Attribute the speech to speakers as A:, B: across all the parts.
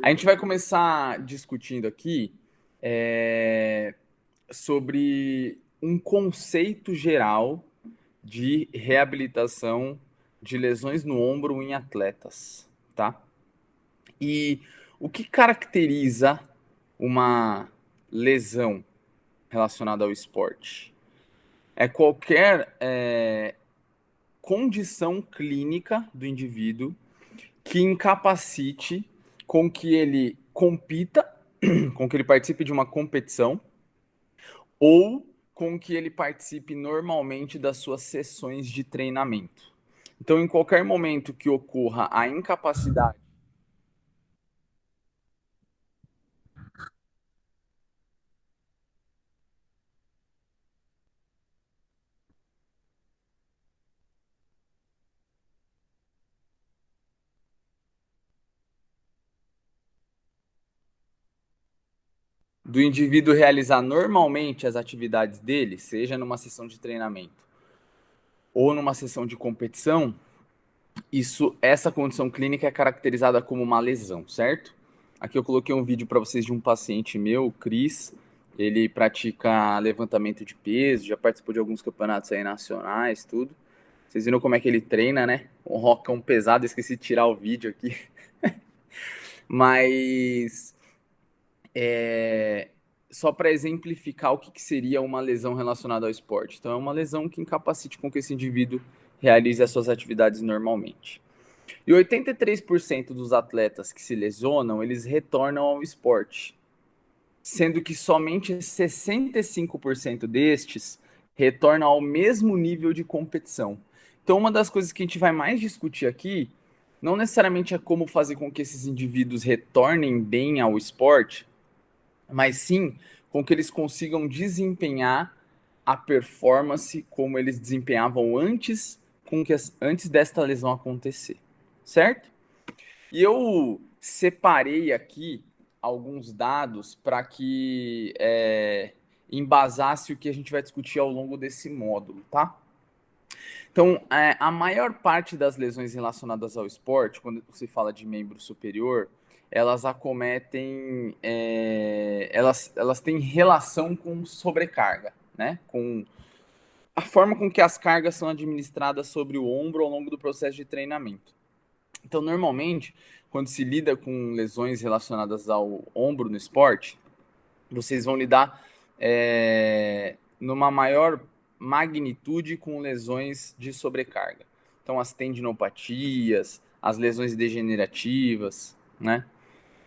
A: A gente vai começar discutindo aqui sobre um conceito geral de reabilitação de lesões no ombro em atletas, tá? E o que caracteriza uma lesão relacionada ao esporte? É qualquer condição clínica do indivíduo que incapacite com que ele compita, com que ele participe de uma competição ou com que ele participe normalmente das suas sessões de treinamento. Então, em qualquer momento que ocorra a incapacidade do indivíduo realizar normalmente as atividades dele, seja numa sessão de treinamento ou numa sessão de competição, essa condição clínica é caracterizada como uma lesão, certo? Aqui eu coloquei um vídeo para vocês de um paciente meu, Cris. Ele pratica levantamento de peso, já participou de alguns campeonatos aí nacionais, tudo. Vocês viram como é que ele treina, né? Um rockão pesado, esqueci de tirar o vídeo aqui. Mas só para exemplificar o que seria uma lesão relacionada ao esporte. Então, é uma lesão que incapacite com que esse indivíduo realize as suas atividades normalmente. E 83% dos atletas que se lesionam, eles retornam ao esporte, sendo que somente 65% destes retornam ao mesmo nível de competição. Então, uma das coisas que a gente vai mais discutir aqui não necessariamente é como fazer com que esses indivíduos retornem bem ao esporte, mas sim com que eles consigam desempenhar a performance como eles desempenhavam antes desta lesão acontecer, certo? E eu separei aqui alguns dados para que embasasse o que a gente vai discutir ao longo desse módulo, tá? Então, a maior parte das lesões relacionadas ao esporte, quando se fala de membro superior, elas acometem, elas têm relação com sobrecarga, né? Com a forma com que as cargas são administradas sobre o ombro ao longo do processo de treinamento. Então, normalmente, quando se lida com lesões relacionadas ao ombro no esporte, vocês vão lidar numa maior magnitude com lesões de sobrecarga. Então, as tendinopatias, as lesões degenerativas, né?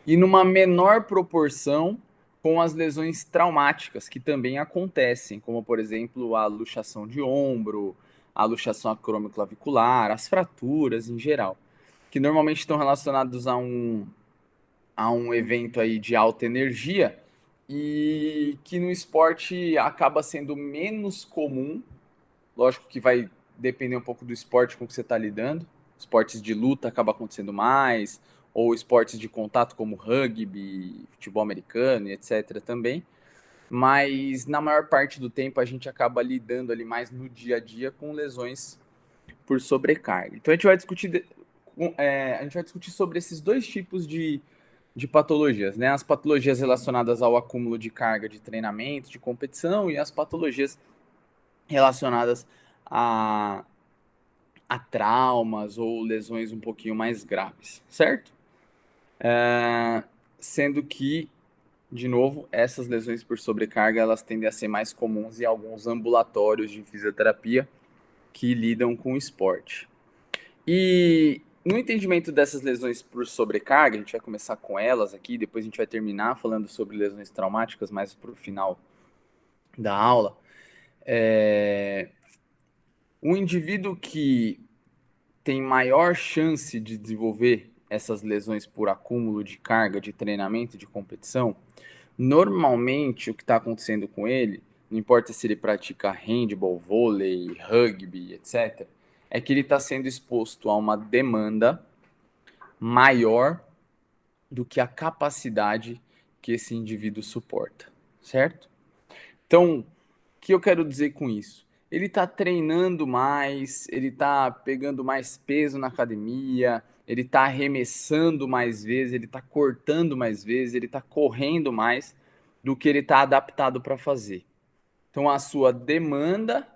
A: E numa menor proporção com as lesões traumáticas, que também acontecem, como, por exemplo, a luxação de ombro, a luxação acromioclavicular, as fraturas em geral, que normalmente estão relacionados a um evento aí de alta energia e que no esporte acaba sendo menos comum. Lógico que vai depender um pouco do esporte com que você está lidando. Esportes de luta acaba acontecendo mais, ou esportes de contato como rugby, futebol americano e etc. também. Mas na maior parte do tempo a gente acaba lidando ali mais no dia a dia com lesões por sobrecarga. Então a gente vai discutir sobre esses dois tipos de patologias, né? As patologias relacionadas ao acúmulo de carga de treinamento, de competição, e as patologias relacionadas a, a traumas ou lesões um pouquinho mais graves, certo? Sendo que, de novo, essas lesões por sobrecarga elas tendem a ser mais comuns em alguns ambulatórios de fisioterapia que lidam com o esporte. E no entendimento dessas lesões por sobrecarga, a gente vai começar com elas aqui, depois a gente vai terminar falando sobre lesões traumáticas mais para o final da aula. Um indivíduo que tem maior chance de desenvolver essas lesões por acúmulo de carga de treinamento de competição, normalmente o que está acontecendo com ele, não importa se ele pratica handball, vôlei, rugby, etc., é que ele está sendo exposto a uma demanda maior do que a capacidade que esse indivíduo suporta, certo? Então, o que eu quero dizer com isso? Ele está treinando mais, ele está pegando mais peso na academia, ele está arremessando mais vezes, ele está cortando mais vezes, ele está correndo mais do que ele está adaptado para fazer. Então, a sua demanda,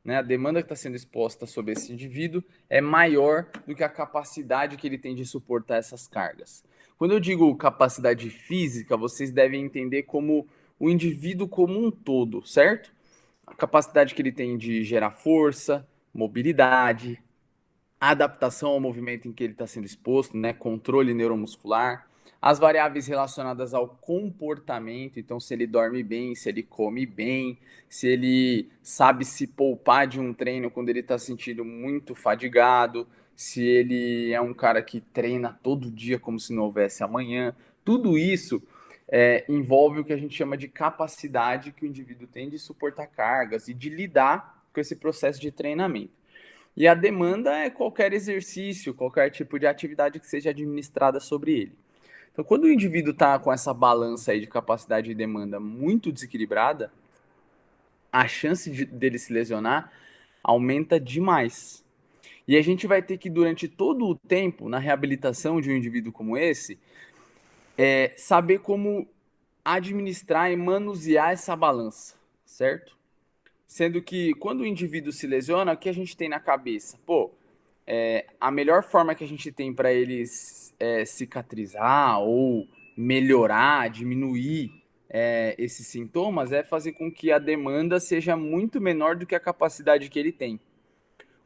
A: né, a demanda que está sendo exposta sobre esse indivíduo é maior do que a capacidade que ele tem de suportar essas cargas. Quando eu digo capacidade física, vocês devem entender como o indivíduo como um todo, certo? A capacidade que ele tem de gerar força, mobilidade, adaptação ao movimento em que ele está sendo exposto, né? Controle neuromuscular, as variáveis relacionadas ao comportamento, então se ele dorme bem, se ele come bem, se ele sabe se poupar de um treino quando ele está sentindo muito fadigado, se ele é um cara que treina todo dia como se não houvesse amanhã, tudo isso envolve o que a gente chama de capacidade que o indivíduo tem de suportar cargas e de lidar com esse processo de treinamento. E a demanda é qualquer exercício, qualquer tipo de atividade que seja administrada sobre ele. Então, quando o indivíduo está com essa balança aí de capacidade e demanda muito desequilibrada, a chance dele se lesionar aumenta demais. E a gente vai ter que, durante todo o tempo, na reabilitação de um indivíduo como esse, saber como administrar e manusear essa balança, certo? Sendo que quando o indivíduo se lesiona, o que a gente tem na cabeça? Pô, a melhor forma que a gente tem para eles cicatrizar ou melhorar, diminuir esses sintomas é fazer com que a demanda seja muito menor do que a capacidade que ele tem.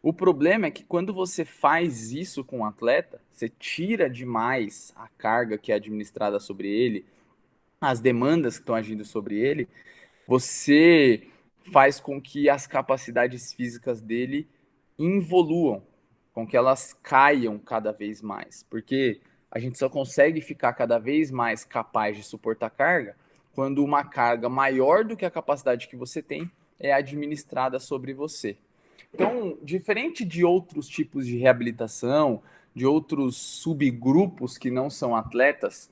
A: O problema é que quando você faz isso com o atleta, você tira demais a carga que é administrada sobre ele, as demandas que estão agindo sobre ele, você faz com que as capacidades físicas dele involuam, com que elas caiam cada vez mais, porque a gente só consegue ficar cada vez mais capaz de suportar carga quando uma carga maior do que a capacidade que você tem é administrada sobre você. Então, diferente de outros tipos de reabilitação, de outros subgrupos que não são atletas,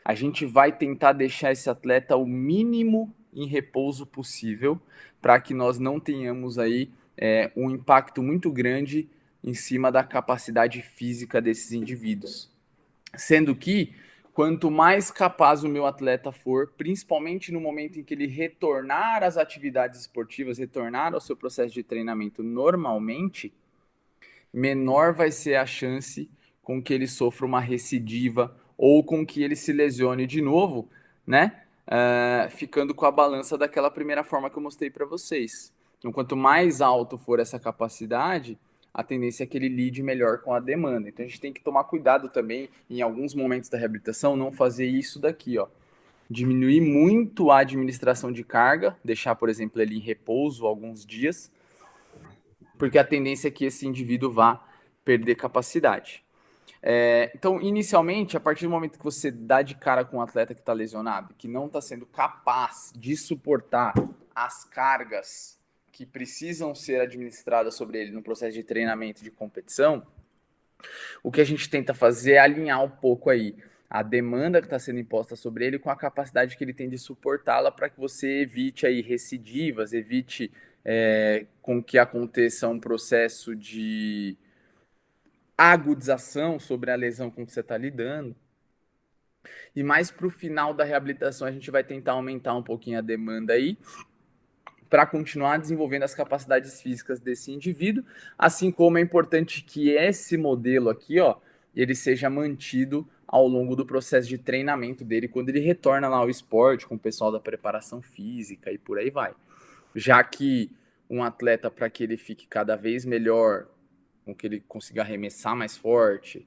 A: a gente vai tentar deixar esse atleta o mínimo em repouso possível para que nós não tenhamos aí um impacto muito grande em cima da capacidade física desses indivíduos. Sendo que quanto mais capaz o meu atleta for, principalmente no momento em que ele retornar às atividades esportivas, retornar ao seu processo de treinamento normalmente, menor vai ser a chance com que ele sofra uma recidiva ou com que ele se lesione de novo, né? Ficando com a balança daquela primeira forma que eu mostrei para vocês. Então, quanto mais alto for essa capacidade, a tendência é que ele lide melhor com a demanda. Então, a gente tem que tomar cuidado também, em alguns momentos da reabilitação, não fazer isso daqui, ó. Diminuir muito a administração de carga, deixar, por exemplo, ele em repouso alguns dias, porque a tendência é que esse indivíduo vá perder capacidade. Então, inicialmente, a partir do momento que você dá de cara com um atleta que está lesionado, que não está sendo capaz de suportar as cargas que precisam ser administradas sobre ele no processo de treinamento de competição, o que a gente tenta fazer é alinhar um pouco aí a demanda que está sendo imposta sobre ele com a capacidade que ele tem de suportá-la para que você evite aí recidivas, evite com que aconteça um processo de agudização sobre a lesão com que você está lidando. E mais para o final da reabilitação, a gente vai tentar aumentar um pouquinho a demanda aí, para continuar desenvolvendo as capacidades físicas desse indivíduo, assim como é importante que esse modelo aqui, ó, ele seja mantido ao longo do processo de treinamento dele, quando ele retorna lá ao esporte, com o pessoal da preparação física e por aí vai. Já que um atleta, para que ele fique cada vez melhor, com que ele consiga arremessar mais forte,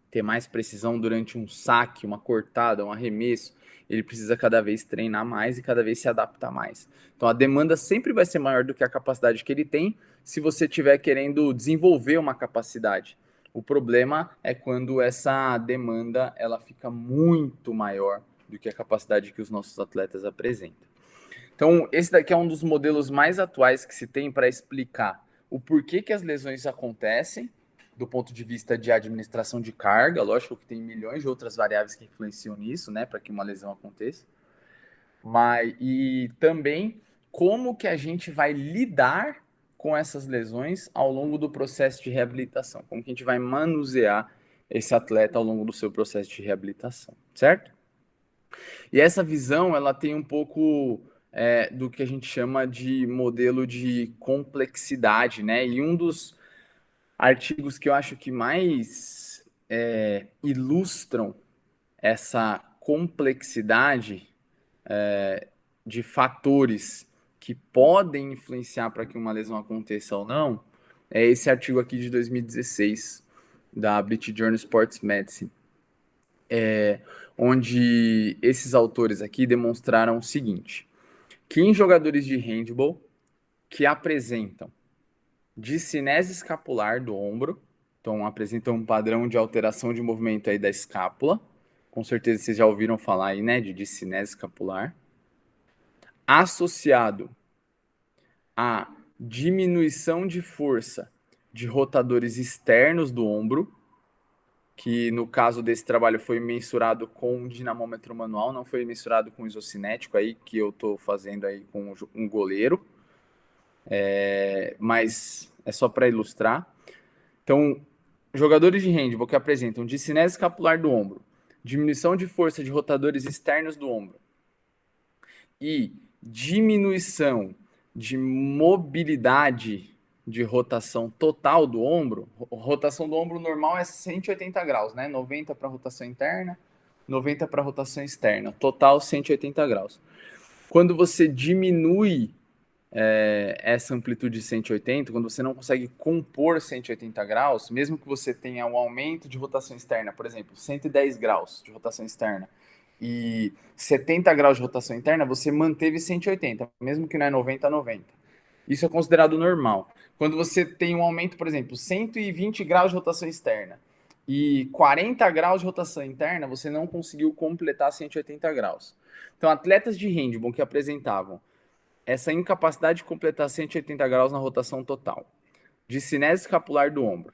A: ter mais precisão durante um saque, uma cortada, um arremesso, ele precisa cada vez treinar mais e cada vez se adaptar mais. Então a demanda sempre vai ser maior do que a capacidade que ele tem se você estiver querendo desenvolver uma capacidade. O problema é quando essa demanda ela fica muito maior do que a capacidade que os nossos atletas apresentam. Então, esse daqui é um dos modelos mais atuais que se tem para explicar o porquê que as lesões acontecem do ponto de vista de administração de carga. Lógico que tem milhões de outras variáveis que influenciam nisso, né, para que uma lesão aconteça. E também como que a gente vai lidar com essas lesões ao longo do processo de reabilitação, como que a gente vai manusear esse atleta ao longo do seu processo de reabilitação, certo? E essa visão, ela tem um pouco do que a gente chama de modelo de complexidade, né? E um dos artigos que eu acho que mais ilustram essa complexidade de fatores que podem influenciar para que uma lesão aconteça ou não, é esse artigo aqui de 2016, da British Journal Sports Medicine, onde esses autores aqui demonstraram o seguinte, que em jogadores de handball que apresentam discinese escapular do ombro, então apresentam um padrão de alteração de movimento aí da escápula, com certeza vocês já ouviram falar aí, né, de discinese escapular, associado a diminuição de força de rotadores externos do ombro, que no caso desse trabalho foi mensurado com um dinamômetro manual, não foi mensurado com isocinético aí, que eu estou fazendo aí com um goleiro, mas é só para ilustrar. Então, jogadores de handball que apresentam discinese escapular do ombro, diminuição de força de rotadores externos do ombro e diminuição de mobilidade de rotação total do ombro, rotação do ombro normal é 180 graus, né? 90 para rotação interna, 90 para rotação externa, total 180 graus. Quando você diminui essa amplitude de 180, quando você não consegue compor 180 graus, mesmo que você tenha um aumento de rotação externa, por exemplo, 110 graus de rotação externa e 70 graus de rotação interna, você manteve 180, mesmo que não é 90 a 90. Isso é considerado normal. Quando você tem um aumento, por exemplo, 120 graus de rotação externa e 40 graus de rotação interna, você não conseguiu completar 180 graus. Então, atletas de handball que apresentavam essa incapacidade de completar 180 graus na rotação total, discinese escapular do ombro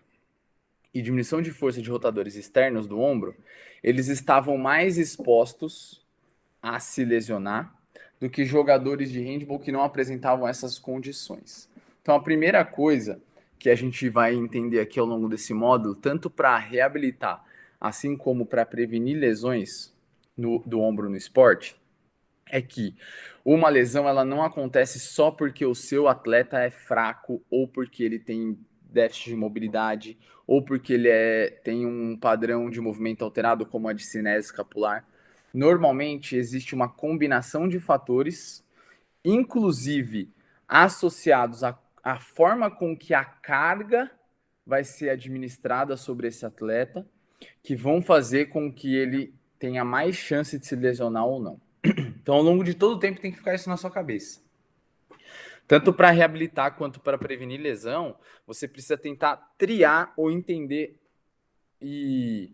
A: e diminuição de força de rotadores externos do ombro, eles estavam mais expostos a se lesionar do que jogadores de handball que não apresentavam essas condições. Então, a primeira coisa que a gente vai entender aqui ao longo desse módulo, tanto para reabilitar, assim como para prevenir lesões do ombro no esporte, é que uma lesão ela não acontece só porque o seu atleta é fraco ou porque ele tem déficit de mobilidade ou porque ele tem um padrão de movimento alterado como a discinese escapular. Normalmente existe uma combinação de fatores, inclusive associados à forma com que a carga vai ser administrada sobre esse atleta, que vão fazer com que ele tenha mais chance de se lesionar ou não. Então, ao longo de todo o tempo, tem que ficar isso na sua cabeça. Tanto para reabilitar quanto para prevenir lesão, você precisa tentar triar ou entender e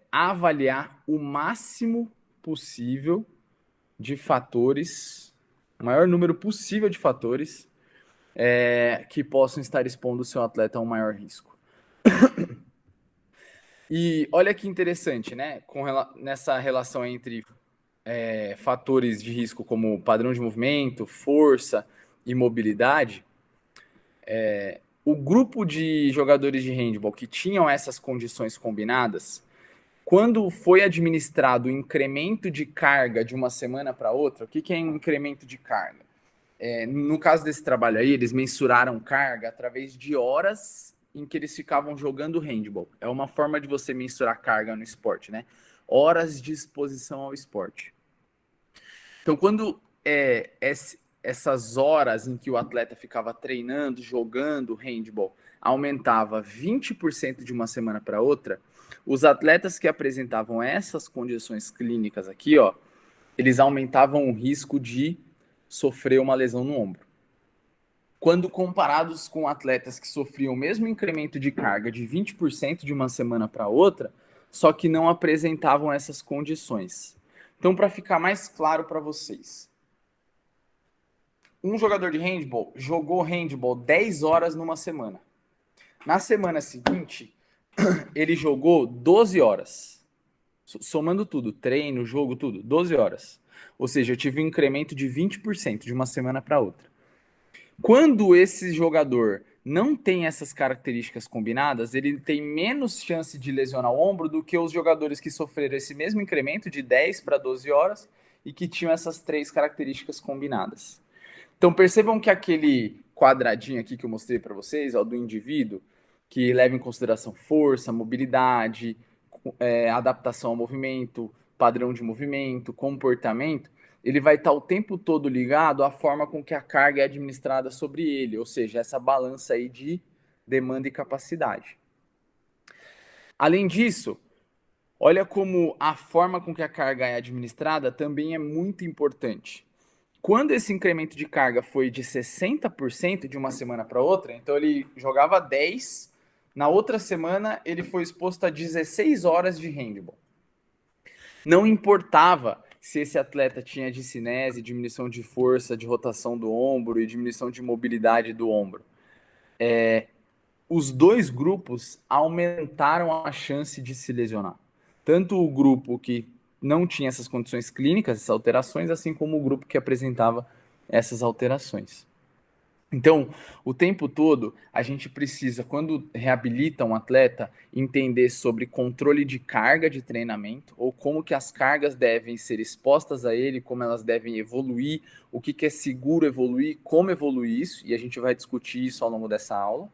A: avaliar o máximo possível de fatores, o maior número possível de fatores que possam estar expondo o seu atleta a um maior risco. E olha que interessante, né? Nessa relação entre fatores de risco como padrão de movimento, força e mobilidade, o grupo de jogadores de handball que tinham essas condições combinadas, quando foi administrado o incremento de carga de uma semana para outra, o que é um incremento de carga? No caso desse trabalho aí, eles mensuraram carga através de horas em que eles ficavam jogando handball. É uma forma de você mensurar carga no esporte, né? Horas de exposição ao esporte. Então, quando essas horas em que o atleta ficava treinando, jogando handball, aumentava 20% de uma semana para outra, os atletas que apresentavam essas condições clínicas aqui, ó, eles aumentavam o risco de sofrer uma lesão no ombro. Quando comparados com atletas que sofriam o mesmo incremento de carga de 20% de uma semana para outra, só que não apresentavam essas condições. Então, para ficar mais claro para vocês, um jogador de handball jogou handball 10 horas numa semana. Na semana seguinte, ele jogou 12 horas. Somando tudo, treino, jogo, tudo, 12 horas. Ou seja, eu tive um incremento de 20% de uma semana para outra. Quando esse jogador não tem essas características combinadas, ele tem menos chance de lesionar o ombro do que os jogadores que sofreram esse mesmo incremento de 10 para 12 horas e que tinham essas três características combinadas. Então percebam que aquele quadradinho aqui que eu mostrei para vocês, ó, do indivíduo, que leva em consideração força, mobilidade, adaptação ao movimento, padrão de movimento, comportamento, ele vai estar o tempo todo ligado à forma com que a carga é administrada sobre ele, ou seja, essa balança aí de demanda e capacidade. Além disso, olha como a forma com que a carga é administrada também é muito importante. Quando esse incremento de carga foi de 60% de uma semana para outra, então ele jogava 10, na outra semana ele foi exposto a 16 horas de handball. Não importava se esse atleta tinha discinese, diminuição de força, de rotação do ombro e diminuição de mobilidade do ombro. Os dois grupos aumentaram a chance de se lesionar. Tanto o grupo que não tinha essas condições clínicas, essas alterações, assim como o grupo que apresentava essas alterações. Então, o tempo todo, a gente precisa, quando reabilita um atleta, entender sobre controle de carga de treinamento, ou como que as cargas devem ser expostas a ele, como elas devem evoluir, o que é seguro evoluir, como evoluir isso, e a gente vai discutir isso ao longo dessa aula.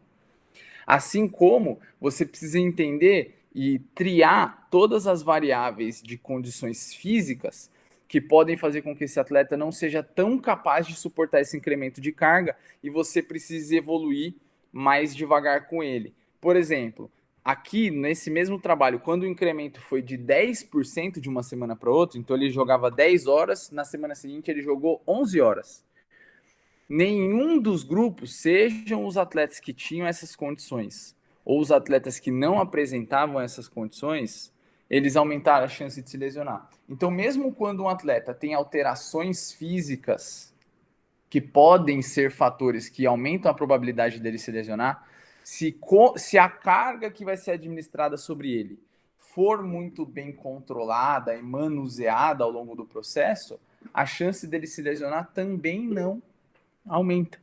A: Assim como você precisa entender e triar todas as variáveis de condições físicas que podem fazer com que esse atleta não seja tão capaz de suportar esse incremento de carga e você precise evoluir mais devagar com ele. Por exemplo, aqui nesse mesmo trabalho, quando o incremento foi de 10% de uma semana para outra, então ele jogava 10 horas, na semana seguinte ele jogou 11 horas. Nenhum dos grupos, sejam os atletas que tinham essas condições ou os atletas que não apresentavam essas condições, eles aumentaram a chance de se lesionar. Então, mesmo quando um atleta tem alterações físicas que podem ser fatores que aumentam a probabilidade dele se lesionar, se a carga que vai ser administrada sobre ele for muito bem controlada e manuseada ao longo do processo, a chance dele se lesionar também não aumenta.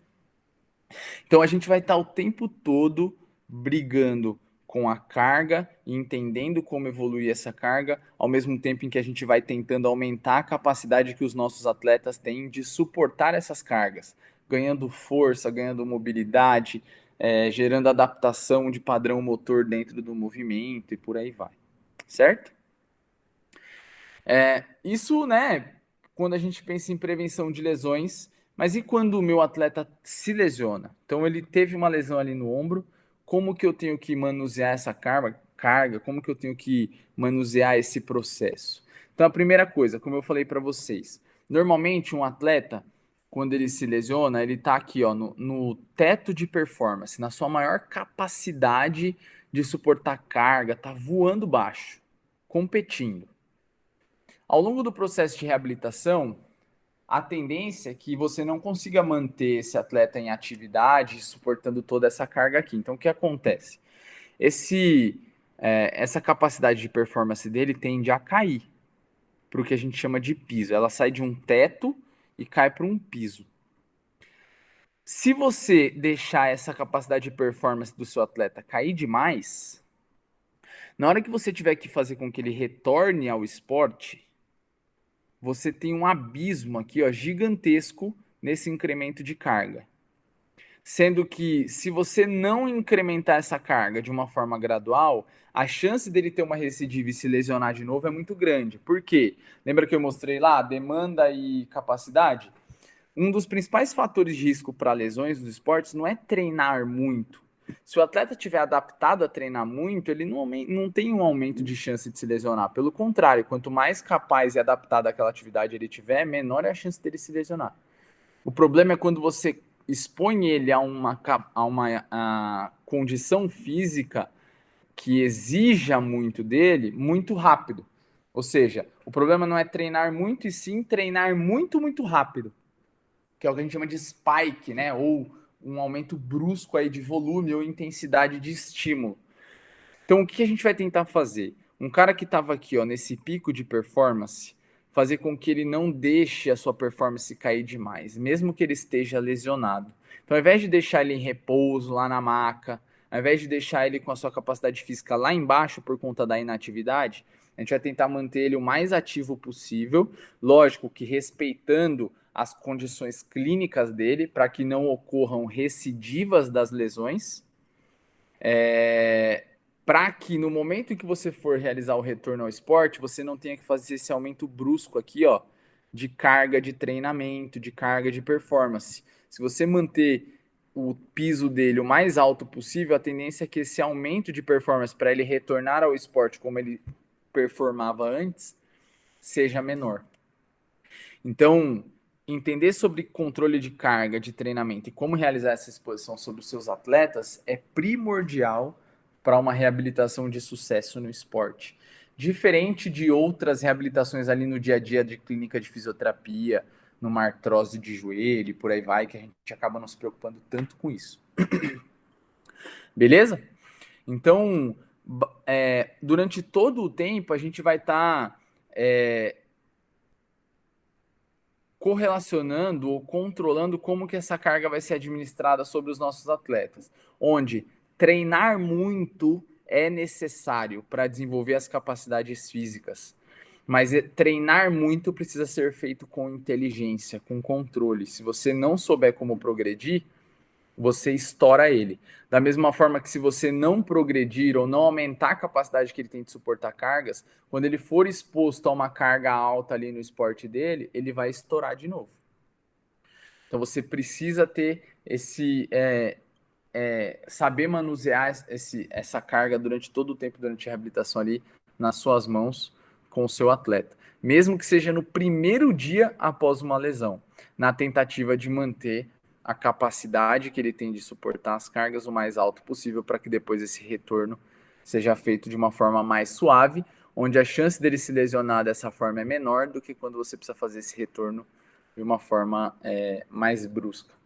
A: Então a gente vai estar o tempo todo brigando com a carga e entendendo como evoluir essa carga, ao mesmo tempo em que a gente vai tentando aumentar a capacidade que os nossos atletas têm de suportar essas cargas, ganhando força, ganhando mobilidade, gerando adaptação de padrão motor dentro do movimento e por aí vai. Certo? Isso, né, quando a gente pensa em prevenção de lesões, mas e quando o meu atleta se lesiona? Então ele teve uma lesão ali no ombro, como que eu tenho que manusear essa carga, como que eu tenho que manusear esse processo? Então a primeira coisa, como eu falei para vocês, normalmente um atleta, quando ele se lesiona, ele está aqui ó, no teto de performance, na sua maior capacidade de suportar carga, está voando baixo, competindo. Ao longo do processo de reabilitação, a tendência é que você não consiga manter esse atleta em atividade, suportando toda essa carga aqui. Então, o que acontece? Essa capacidade de performance dele tende a cair para o que a gente chama de piso. Ela sai de um teto e cai para um piso. Se você deixar essa capacidade de performance do seu atleta cair demais, na hora que você tiver que fazer com que ele retorne ao esporte, você tem um abismo aqui, ó, gigantesco nesse incremento de carga. Sendo que se você não incrementar essa carga de uma forma gradual, a chance dele ter uma recidiva e se lesionar de novo é muito grande. Por quê? Lembra que eu mostrei lá demanda e capacidade? Um dos principais fatores de risco para lesões nos esportes não é treinar muito. Se o atleta tiver adaptado a treinar muito, ele não tem um aumento de chance de se lesionar. Pelo contrário, quanto mais capaz e adaptado àquela atividade ele tiver, menor é a chance dele se lesionar. O problema é quando você expõe ele a uma condição física que exija muito dele, muito rápido. Ou seja, o problema não é treinar muito, e sim treinar muito, muito rápido, que é o que a gente chama de spike, né? Ou um aumento brusco aí de volume ou intensidade de estímulo. Então, o que a gente vai tentar fazer? Um cara que estava aqui, ó, nesse pico de performance, fazer com que ele não deixe a sua performance cair demais, mesmo que ele esteja lesionado. Então, ao invés de deixar ele em repouso lá na maca, ao invés de deixar ele com a sua capacidade física lá embaixo por conta da inatividade, a gente vai tentar manter ele o mais ativo possível, lógico que respeitando as condições clínicas dele, para que não ocorram recidivas das lesões, para que no momento em que você for realizar o retorno ao esporte, você não tenha que fazer esse aumento brusco aqui, ó, de carga de treinamento, de carga de performance. Se você manter o piso dele o mais alto possível, a tendência é que esse aumento de performance para ele retornar ao esporte como ele performava antes seja menor. Então, entender sobre controle de carga de treinamento e como realizar essa exposição sobre os seus atletas é primordial para uma reabilitação de sucesso no esporte. Diferente de outras reabilitações ali no dia a dia de clínica de fisioterapia, numa artrose de joelho e por aí vai, que a gente acaba não se preocupando tanto com isso. Beleza? Então, durante todo o tempo, a gente vai estar correlacionando ou controlando como que essa carga vai ser administrada sobre os nossos atletas, onde treinar muito é necessário para desenvolver as capacidades físicas, mas treinar muito precisa ser feito com inteligência, com controle. Se você não souber como progredir, você estoura ele. Da mesma forma que se você não progredir ou não aumentar a capacidade que ele tem de suportar cargas, quando ele for exposto a uma carga alta ali no esporte dele, ele vai estourar de novo. Então você precisa ter saber manusear essa carga durante todo o tempo, durante a reabilitação ali, nas suas mãos com o seu atleta. Mesmo que seja no primeiro dia após uma lesão, na tentativa de manter a capacidade que ele tem de suportar as cargas o mais alto possível para que depois esse retorno seja feito de uma forma mais suave, onde a chance dele se lesionar dessa forma é menor do que quando você precisa fazer esse retorno de uma forma mais brusca.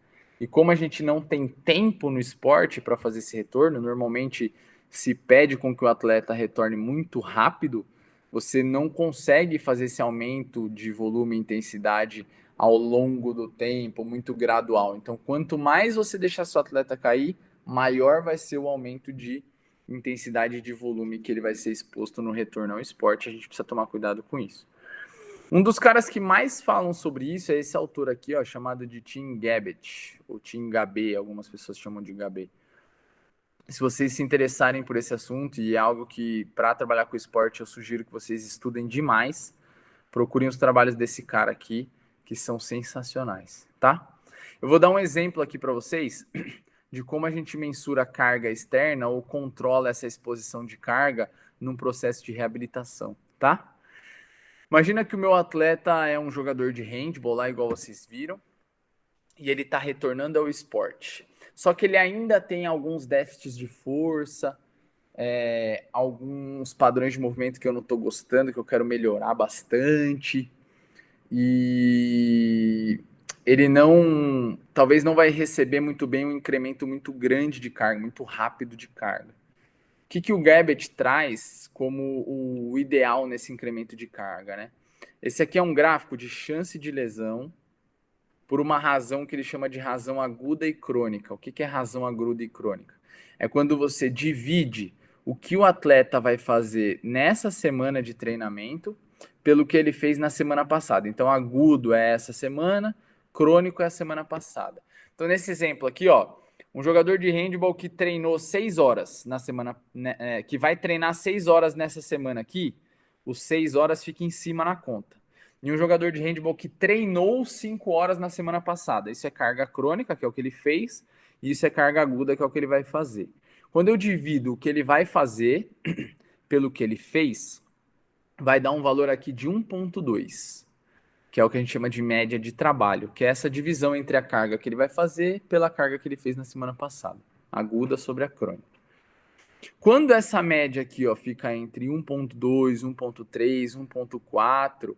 A: E como a gente não tem tempo no esporte para fazer esse retorno, normalmente se pede com que o atleta retorne muito rápido, você não consegue fazer esse aumento de volume e intensidade ao longo do tempo, muito gradual. Então, quanto mais você deixar seu atleta cair, maior vai ser o aumento de intensidade de volume que ele vai ser exposto no retorno ao esporte. A gente precisa tomar cuidado com isso. Um dos caras que mais falam sobre isso é esse autor aqui, ó, chamado de Tim Gabbett, ou Tim Gabet, algumas pessoas chamam de Gabet. Se vocês se interessarem por esse assunto, e é algo que, para trabalhar com esporte, eu sugiro que vocês estudem demais, procurem os trabalhos desse cara aqui, que são sensacionais, tá? Eu vou dar um exemplo aqui para vocês de como a gente mensura a carga externa ou controla essa exposição de carga num processo de reabilitação, tá? Imagina que o meu atleta é um jogador de handball lá, igual vocês viram, e ele está retornando ao esporte. Só que ele ainda tem alguns déficits de força, alguns padrões de movimento que eu não estou gostando, que eu quero melhorar bastante. E ele talvez não vai receber muito bem um incremento muito grande de carga, muito rápido de carga. O que o Gabbett traz como o ideal nesse incremento de carga, né? Esse aqui é um gráfico de chance de lesão por uma razão que ele chama de razão aguda e crônica. O que é razão aguda e crônica? É quando você divide o que o atleta vai fazer nessa semana de treinamento pelo que ele fez na semana passada. Então, agudo é essa semana, crônico é a semana passada. Então, nesse exemplo aqui, ó, um jogador de handball que treinou 6 horas na semana, né, que vai treinar 6 horas nessa semana aqui, os 6 horas fica em cima na conta. E um jogador de handball que treinou 5 horas na semana passada. Isso é carga crônica, que é o que ele fez, e isso é carga aguda, que é o que ele vai fazer. Quando eu divido o que ele vai fazer pelo que ele fez, vai dar um valor aqui de 1,2, que é o que a gente chama de média de trabalho, que é essa divisão entre a carga que ele vai fazer pela carga que ele fez na semana passada, aguda sobre a crônica. Quando essa média aqui, ó, fica entre 1,2, 1,3, 1,4,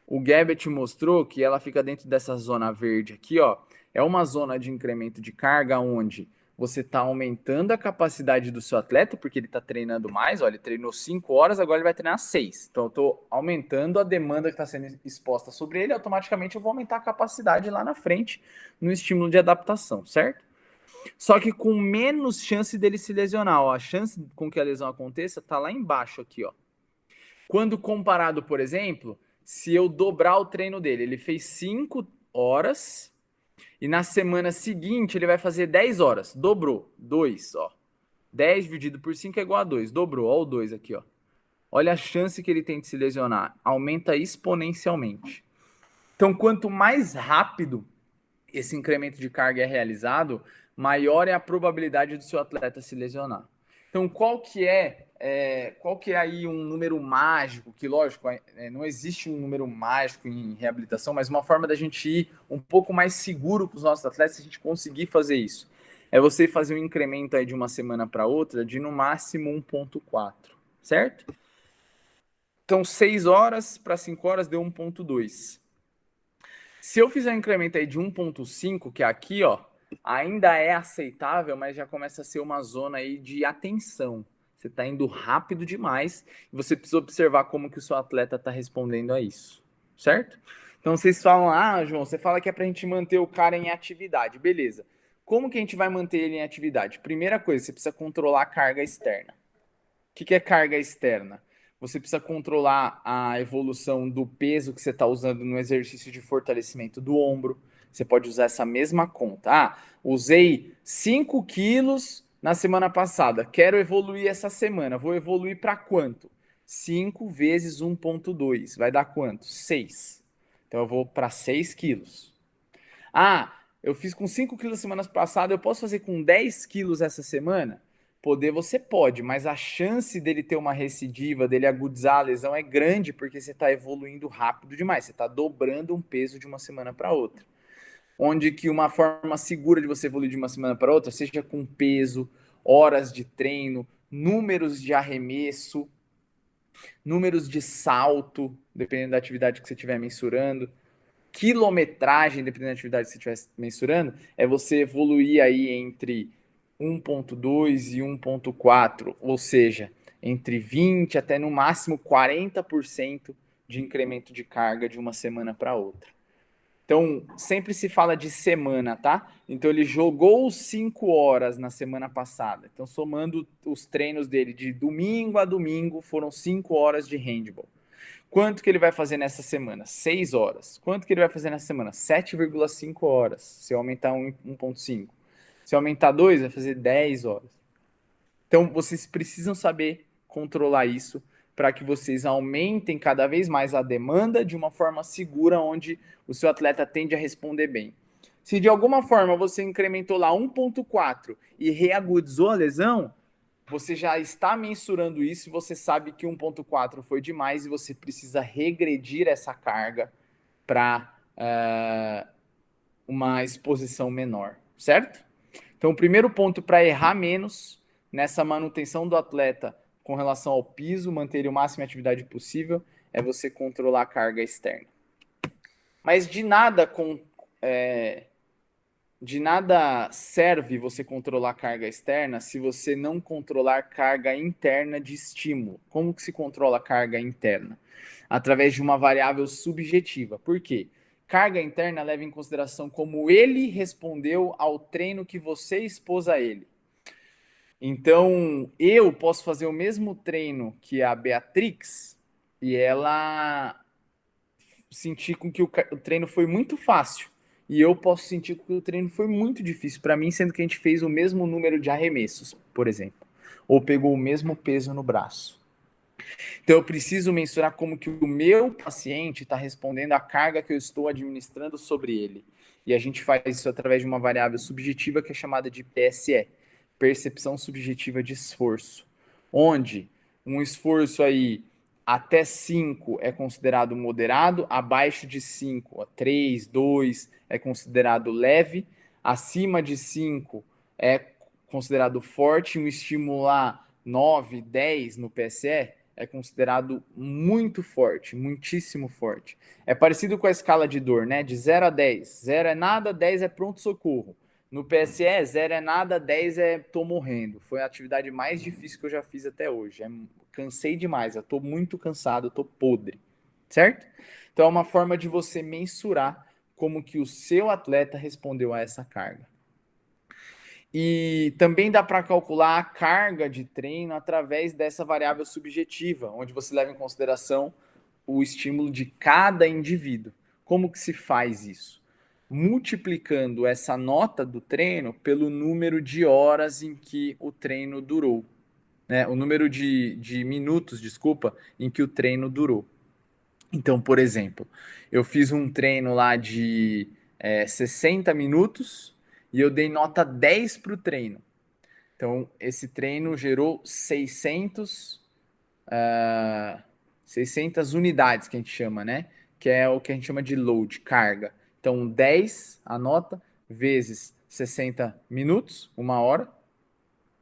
A: o Gabbett mostrou que ela fica dentro dessa zona verde aqui, ó, é uma zona de incremento de carga onde você está aumentando a capacidade do seu atleta, porque ele está treinando mais. Olha, ele treinou 5 horas, agora ele vai treinar 6. Então, eu estou aumentando a demanda que está sendo exposta sobre ele, automaticamente eu vou aumentar a capacidade lá na frente, no estímulo de adaptação, certo? Só que com menos chance dele se lesionar. Ó, a chance com que a lesão aconteça está lá embaixo aqui, ó. Quando comparado, por exemplo, se eu dobrar o treino dele, ele fez 5 horas e na semana seguinte ele vai fazer 10 horas. Dobrou. 2, ó. 10 dividido por 5 é igual a 2. Dobrou. Ó o 2 aqui, ó. Olha a chance que ele tem de se lesionar. Aumenta exponencialmente. Então, quanto mais rápido esse incremento de carga é realizado, maior é a probabilidade do seu atleta se lesionar. Então, qual que é aí um número mágico, que lógico, não existe um número mágico em reabilitação, mas uma forma da gente ir um pouco mais seguro com os nossos atletas, se a gente conseguir fazer isso, é você fazer um incremento aí de uma semana para outra de no máximo 1,4, certo? Então, 6 horas para 5 horas deu 1,2. Se eu fizer um incremento aí de 1,5, que é aqui, ó, ainda é aceitável, mas já começa a ser uma zona aí de atenção. Você está indo rápido demais e você precisa observar como que o seu atleta está respondendo a isso, certo? Então vocês falam, João, você fala que é para a gente manter o cara em atividade, beleza. Como que a gente vai manter ele em atividade? Primeira coisa, você precisa controlar a carga externa. O que é carga externa? Você precisa controlar a evolução do peso que você está usando no exercício de fortalecimento do ombro. Você pode usar essa mesma conta. Usei 5 quilos na semana passada. Quero evoluir essa semana. Vou evoluir para quanto? 5 vezes 1,2. Vai dar quanto? 6. Então eu vou para 6 quilos. Eu fiz com 5 quilos semana passada. Eu posso fazer com 10 quilos essa semana? Poder você pode, mas a chance dele ter uma recidiva, dele agudizar a lesão é grande porque você está evoluindo rápido demais. Você está dobrando um peso de uma semana para outra. Onde que uma forma segura de você evoluir de uma semana para outra, seja com peso, horas de treino, números de arremesso, números de salto, dependendo da atividade que você estiver mensurando, quilometragem, dependendo da atividade que você estiver mensurando, é você evoluir aí entre 1,2 e 1,4, ou seja, entre 20 até no máximo 40% de incremento de carga de uma semana para outra. Então, sempre se fala de semana, tá? Então, ele jogou 5 horas na semana passada. Então, somando os treinos dele de domingo a domingo, foram 5 horas de handball. Quanto que ele vai fazer nessa semana? 6 horas. Quanto que ele vai fazer nessa semana? 7,5 horas, se eu aumentar 1,5. Se eu aumentar 2, vai fazer 10 horas. Então, vocês precisam saber controlar isso para que vocês aumentem cada vez mais a demanda de uma forma segura, onde o seu atleta tende a responder bem. Se de alguma forma você incrementou lá 1,4 e reagudizou a lesão, você já está mensurando isso e você sabe que 1,4 foi demais e você precisa regredir essa carga para uma exposição menor, certo? Então, o primeiro ponto para errar menos nessa manutenção do atleta com relação ao piso, manter ele o máximo de atividade possível, é você controlar a carga externa. Mas de nada serve você controlar a carga externa se você não controlar carga interna de estímulo. Como que se controla a carga interna? Através de uma variável subjetiva. Por quê? Carga interna leva em consideração como ele respondeu ao treino que você expôs a ele. Então, eu posso fazer o mesmo treino que a Beatrix e ela sentir com que o treino foi muito fácil. E eu posso sentir que o treino foi muito difícil para mim, sendo que a gente fez o mesmo número de arremessos, por exemplo. Ou pegou o mesmo peso no braço. Então eu preciso mensurar como que o meu paciente está respondendo à carga que eu estou administrando sobre ele. E a gente faz isso através de uma variável subjetiva que é chamada de PSE, percepção subjetiva de esforço, onde um esforço aí até 5 é considerado moderado, abaixo de 5, 3, 2 é considerado leve, acima de 5 é considerado forte, um estimular 9, 10 no PSE é considerado muito forte, muitíssimo forte. É parecido com a escala de dor, né? De 0 a 10. 0 é nada, 10 é pronto-socorro. No PSE, 0 é nada, 10 é tô morrendo. Foi a atividade mais difícil que eu já fiz até hoje. Cansei demais, eu tô muito cansado, eu tô podre, certo? Então é uma forma de você mensurar como que o seu atleta respondeu a essa carga. E também dá para calcular a carga de treino através dessa variável subjetiva, onde você leva em consideração o estímulo de cada indivíduo. Como que se faz isso? Multiplicando essa nota do treino pelo número de horas em que o treino durou. Né? O número de minutos, desculpa, em que o treino durou. Então, por exemplo, eu fiz um treino lá de 60 minutos e eu dei nota 10 para o treino. Então, esse treino gerou 600 unidades, que a gente chama, né? Que é o que a gente chama de load, carga. Então, 10, a nota, vezes 60 minutos, uma hora,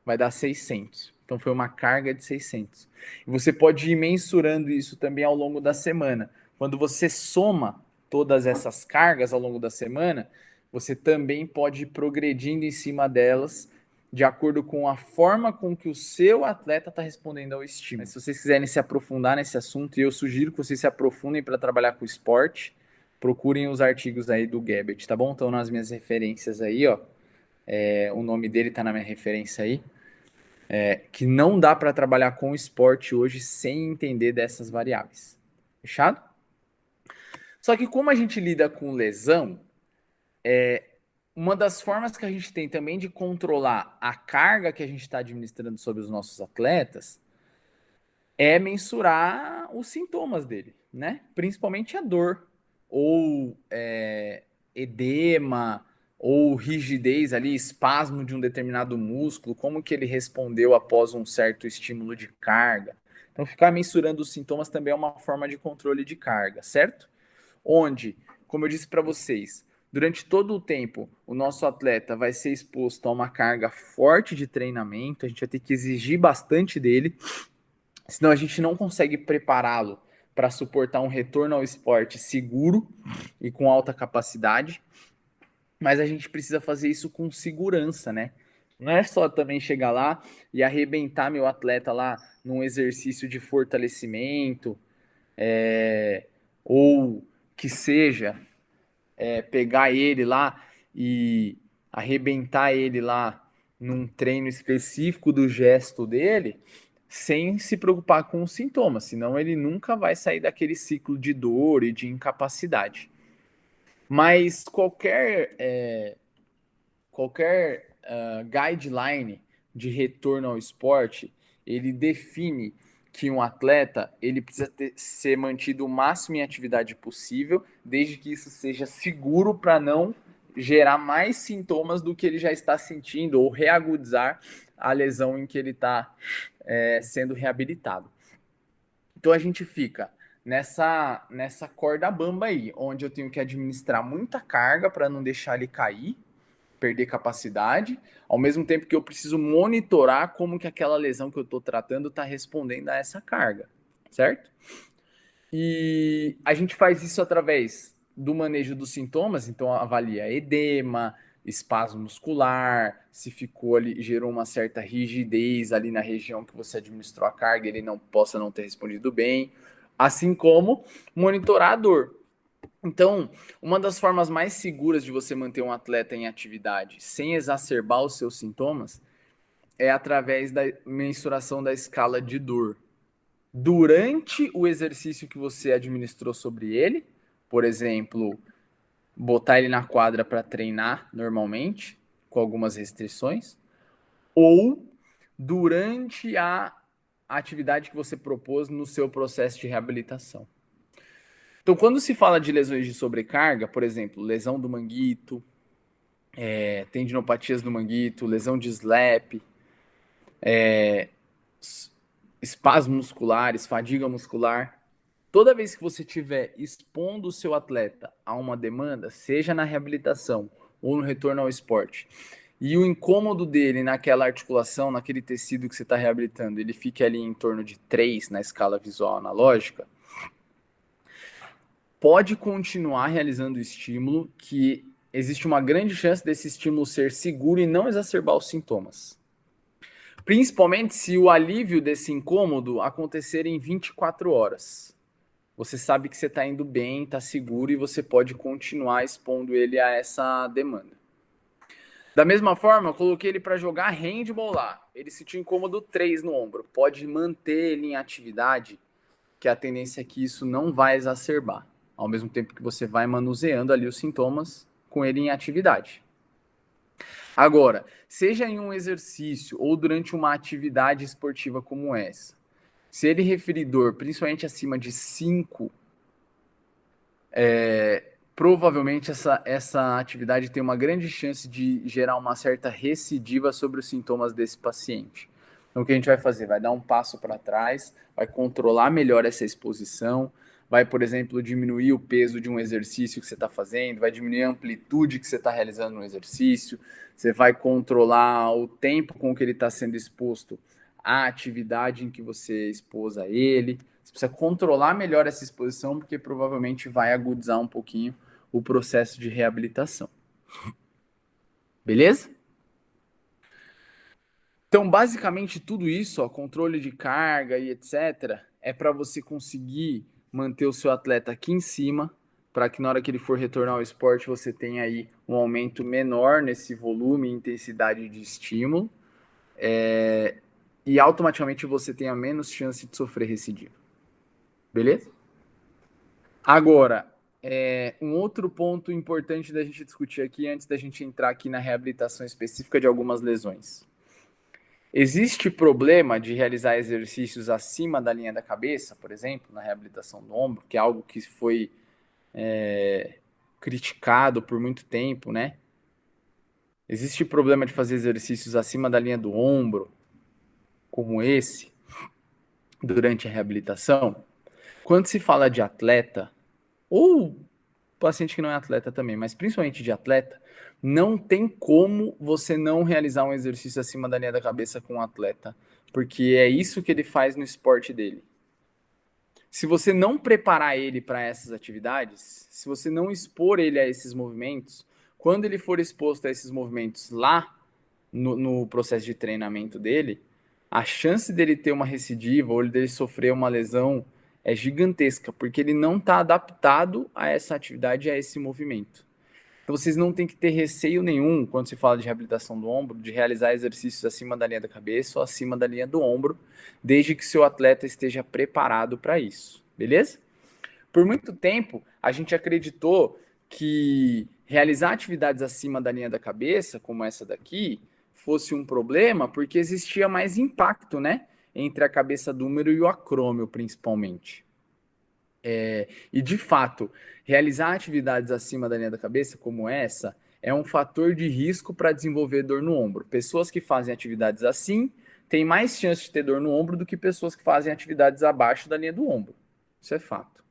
A: vai dar 600. Então, foi uma carga de 600. E você pode ir mensurando isso também ao longo da semana. Quando você soma todas essas cargas ao longo da semana, você também pode ir progredindo em cima delas de acordo com a forma com que o seu atleta está respondendo ao estímulo. Mas se vocês quiserem se aprofundar nesse assunto, e eu sugiro que vocês se aprofundem para trabalhar com esporte, procurem os artigos aí do Gabbett, tá bom? Estão nas minhas referências aí, ó. O nome dele está na minha referência aí. Que não dá para trabalhar com esporte hoje sem entender dessas variáveis. Fechado? Só que como a gente lida com lesão, uma das formas que a gente tem também de controlar a carga que a gente está administrando sobre os nossos atletas é mensurar os sintomas dele, né? Principalmente a dor, ou edema, ou rigidez ali, espasmo de um determinado músculo, como que ele respondeu após um certo estímulo de carga. Então, ficar mensurando os sintomas também é uma forma de controle de carga, certo? Onde, como eu disse para vocês, durante todo o tempo, o nosso atleta vai ser exposto a uma carga forte de treinamento, a gente vai ter que exigir bastante dele, senão a gente não consegue prepará-lo para suportar um retorno ao esporte seguro e com alta capacidade. Mas a gente precisa fazer isso com segurança, né? Não é só também chegar lá e arrebentar meu atleta lá num exercício de fortalecimento, ou que seja, pegar ele lá e arrebentar ele lá num treino específico do gesto dele, sem se preocupar com os sintomas, senão ele nunca vai sair daquele ciclo de dor e de incapacidade. Mas qualquer guideline de retorno ao esporte, ele define que um atleta ele precisa ser mantido o máximo em atividade possível, desde que isso seja seguro para não gerar mais sintomas do que ele já está sentindo ou reagudizar a lesão em que ele está sendo reabilitado. Então a gente fica nessa corda bamba aí, onde eu tenho que administrar muita carga para não deixar ele cair, perder capacidade, ao mesmo tempo que eu preciso monitorar como que aquela lesão que eu estou tratando está respondendo a essa carga, certo? E a gente faz isso através do manejo dos sintomas, então avalia edema, espasmo muscular, se ficou ali, gerou uma certa rigidez ali na região que você administrou a carga, ele não possa não ter respondido bem, assim como monitorar a dor. Então, uma das formas mais seguras de você manter um atleta em atividade sem exacerbar os seus sintomas é através da mensuração da escala de dor. Durante o exercício que você administrou sobre ele, por exemplo, botar ele na quadra para treinar normalmente, com algumas restrições, ou durante a atividade que você propôs no seu processo de reabilitação. Então, quando se fala de lesões de sobrecarga, por exemplo, lesão do manguito, tendinopatias do manguito, lesão de SLAP, espasmos musculares, fadiga muscular, toda vez que você estiver expondo o seu atleta a uma demanda, seja na reabilitação ou no retorno ao esporte, e o incômodo dele naquela articulação, naquele tecido que você está reabilitando, ele fica ali em torno de 3 na escala visual analógica, pode continuar realizando o estímulo que existe uma grande chance desse estímulo ser seguro e não exacerbar os sintomas. Principalmente se o alívio desse incômodo acontecer em 24 horas. Você sabe que você está indo bem, está seguro e você pode continuar expondo ele a essa demanda. Da mesma forma, eu coloquei ele para jogar handball lá. Ele sentiu incômodo 3 no ombro. Pode manter ele em atividade, que a tendência é que isso não vai exacerbar. Ao mesmo tempo que você vai manuseando ali os sintomas com ele em atividade. Agora, seja em um exercício ou durante uma atividade esportiva como essa, se ele referir dor, principalmente acima de 5, provavelmente essa atividade tem uma grande chance de gerar uma certa recidiva sobre os sintomas desse paciente. Então, o que a gente vai fazer? Vai dar um passo para trás, vai controlar melhor essa exposição, vai, por exemplo, diminuir o peso de um exercício que você está fazendo, vai diminuir a amplitude que você está realizando no exercício, você vai controlar o tempo com que ele está sendo exposto à atividade em que você expôs a ele. Você precisa controlar melhor essa exposição, porque provavelmente vai agudizar um pouquinho o processo de reabilitação. Beleza? Então, basicamente, tudo isso, ó, controle de carga e etc., é para você conseguir manter o seu atleta aqui em cima, para que na hora que ele for retornar ao esporte, você tenha aí um aumento menor nesse volume e intensidade de estímulo, e automaticamente você tenha menos chance de sofrer recidiva. Beleza? Agora, um outro ponto importante da gente discutir aqui, antes da gente entrar aqui na reabilitação específica de algumas lesões. Existe problema de realizar exercícios acima da linha da cabeça, por exemplo, na reabilitação do ombro, que é algo que foi criticado por muito tempo, né? Existe problema de fazer exercícios acima da linha do ombro, como esse, durante a reabilitação? Quando se fala de atleta, ou paciente que não é atleta também, mas principalmente de atleta, não tem como você não realizar um exercício acima da linha da cabeça com um atleta, porque é isso que ele faz no esporte dele. Se você não preparar ele para essas atividades, se você não expor ele a esses movimentos, quando ele for exposto a esses movimentos lá no processo de treinamento dele, a chance dele ter uma recidiva ou dele sofrer uma lesão é gigantesca, porque ele não está adaptado a essa atividade, a esse movimento. Então vocês não têm que ter receio nenhum, quando se fala de reabilitação do ombro, de realizar exercícios acima da linha da cabeça ou acima da linha do ombro, desde que seu atleta esteja preparado para isso, beleza? Por muito tempo, a gente acreditou que realizar atividades acima da linha da cabeça, como essa daqui, fosse um problema, porque existia mais impacto, né? Entre a cabeça do húmero e o acrômio, principalmente. E de fato, realizar atividades acima da linha da cabeça, como essa, é um fator de risco para desenvolver dor no ombro. Pessoas que fazem atividades assim têm mais chance de ter dor no ombro do que pessoas que fazem atividades abaixo da linha do ombro. Isso é fato.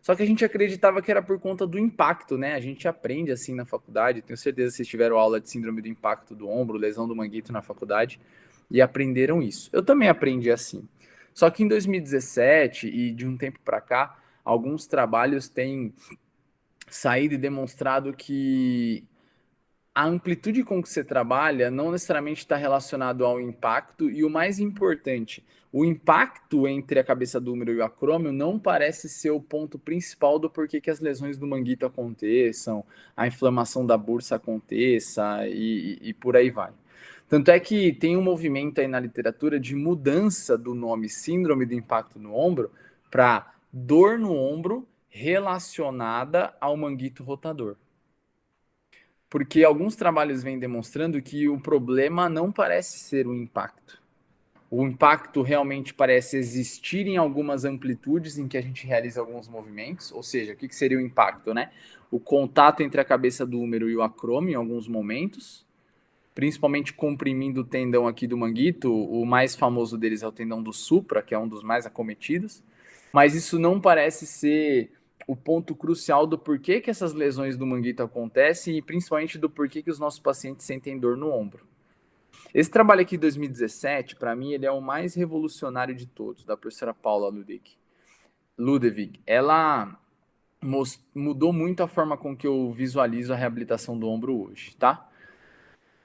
A: Só que a gente acreditava que era por conta do impacto, né? A gente aprende assim na faculdade. Tenho certeza que vocês tiveram aula de síndrome do impacto do ombro, lesão do manguito na faculdade e aprenderam isso. Eu também aprendi assim. Só que em 2017 e de um tempo para cá, alguns trabalhos têm saído e demonstrado que a amplitude com que você trabalha não necessariamente está relacionado ao impacto, e o mais importante, o impacto entre a cabeça do húmero e o acrômio não parece ser o ponto principal do porquê que as lesões do manguito aconteçam, a inflamação da bursa aconteça e por aí vai. Tanto é que tem um movimento aí na literatura de mudança do nome síndrome do impacto no ombro para dor no ombro relacionada ao manguito rotador. Porque alguns trabalhos vêm demonstrando que o problema não parece ser o impacto. O impacto realmente parece existir em algumas amplitudes em que a gente realiza alguns movimentos, ou seja, o que seria o impacto, né? O contato entre a cabeça do húmero e o acrômio em alguns momentos, principalmente comprimindo o tendão aqui do manguito. O mais famoso deles é o tendão do supra, que é um dos mais acometidos, mas isso não parece ser o ponto crucial do porquê que essas lesões do manguito acontecem e principalmente do porquê que os nossos pacientes sentem dor no ombro. Esse trabalho aqui de 2017, para mim, ele é o mais revolucionário de todos, da professora Paula Ludwig. Ela mudou muito a forma com que eu visualizo a reabilitação do ombro hoje, tá?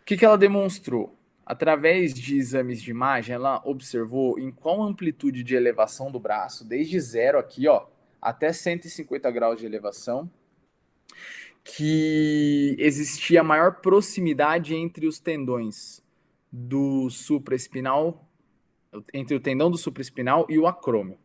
A: O que ela demonstrou? Através de exames de imagem, ela observou em qual amplitude de elevação do braço, desde zero aqui, ó, até 150 graus de elevação, que existia maior proximidade entre os tendões do supraespinal, entre o tendão do supraespinal e o acrômio.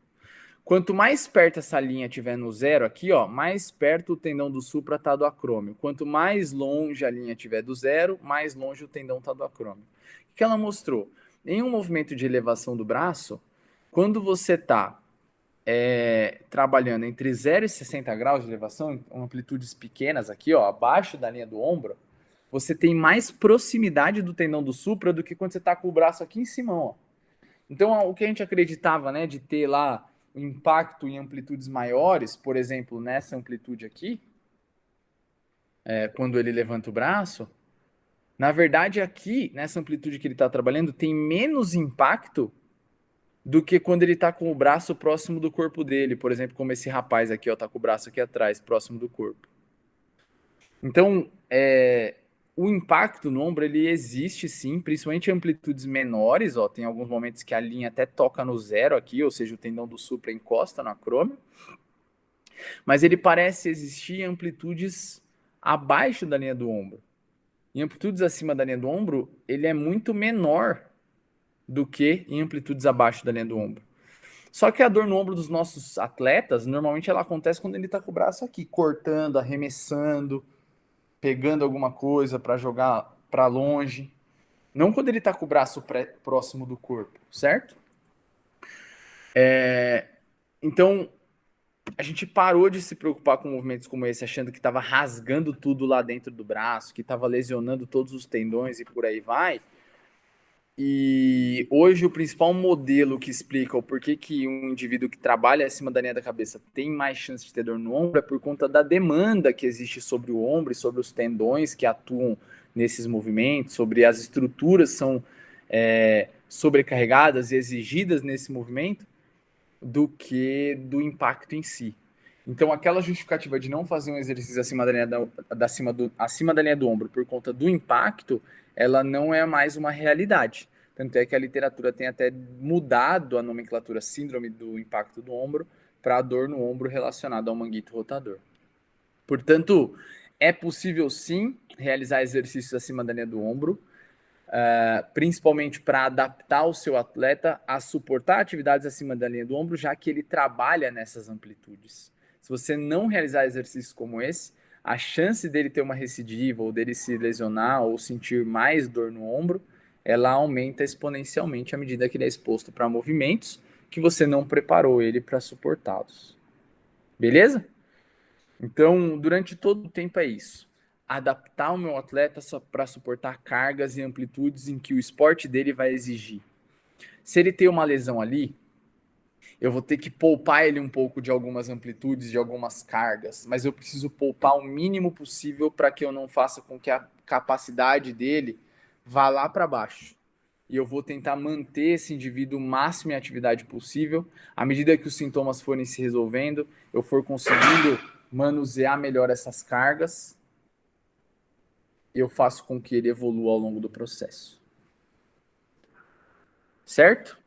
A: Quanto mais perto essa linha tiver no zero aqui, ó, mais perto o tendão do supra está do acrômio. Quanto mais longe a linha tiver do zero, mais longe o tendão está do acrômio. O que ela mostrou? Em um movimento de elevação do braço, quando você está trabalhando entre 0 e 60 graus de elevação, amplitudes pequenas aqui, ó, abaixo da linha do ombro, você tem mais proximidade do tendão do supra do que quando você está com o braço aqui em cima, ó. Então, o que a gente acreditava, né, de ter lá o impacto em amplitudes maiores, por exemplo, nessa amplitude aqui, quando ele levanta o braço, na verdade, aqui, nessa amplitude que ele está trabalhando, tem menos impacto do que quando ele está com o braço próximo do corpo dele, por exemplo, como esse rapaz aqui, ó, tá com o braço aqui atrás, próximo do corpo. Então, o impacto no ombro, ele existe sim, principalmente em amplitudes menores, ó, tem alguns momentos que a linha até toca no zero aqui, ou seja, o tendão do supra encosta no acrômio, mas ele parece existir em amplitudes abaixo da linha do ombro. Em amplitudes acima da linha do ombro, ele é muito menor do que em amplitudes abaixo da linha do ombro. Só que a dor no ombro dos nossos atletas, normalmente ela acontece quando ele está com o braço aqui, cortando, arremessando, pegando alguma coisa para jogar para longe. Não quando ele está com o braço próximo do corpo, certo? Então, a gente parou de se preocupar com movimentos como esse, achando que estava rasgando tudo lá dentro do braço, que estava lesionando todos os tendões e por aí vai. E hoje o principal modelo que explica o porquê que um indivíduo que trabalha acima da linha da cabeça tem mais chance de ter dor no ombro é por conta da demanda que existe sobre o ombro e sobre os tendões que atuam nesses movimentos, sobre as estruturas que são sobrecarregadas e exigidas nesse movimento, do que do impacto em si. Então, aquela justificativa de não fazer um exercício acima da linha acima da linha do ombro por conta do impacto, ela não é mais uma realidade. Tanto é que a literatura tem até mudado a nomenclatura síndrome do impacto do ombro para a dor no ombro relacionada ao manguito rotador. Portanto, é possível sim realizar exercícios acima da linha do ombro, principalmente para adaptar o seu atleta a suportar atividades acima da linha do ombro, já que ele trabalha nessas amplitudes. Se você não realizar exercícios como esse, a chance dele ter uma recidiva ou dele se lesionar ou sentir mais dor no ombro, ela aumenta exponencialmente à medida que ele é exposto para movimentos que você não preparou ele para suportá-los. Beleza? Então, durante todo o tempo é isso. Adaptar o meu atleta para suportar cargas e amplitudes em que o esporte dele vai exigir. Se ele tem uma lesão ali, eu vou ter que poupar ele um pouco de algumas amplitudes, de algumas cargas, mas eu preciso poupar o mínimo possível para que eu não faça com que a capacidade dele vá lá para baixo. E eu vou tentar manter esse indivíduo o máximo em atividade possível. À medida que os sintomas forem se resolvendo, eu for conseguindo manusear melhor essas cargas, eu faço com que ele evolua ao longo do processo. Certo?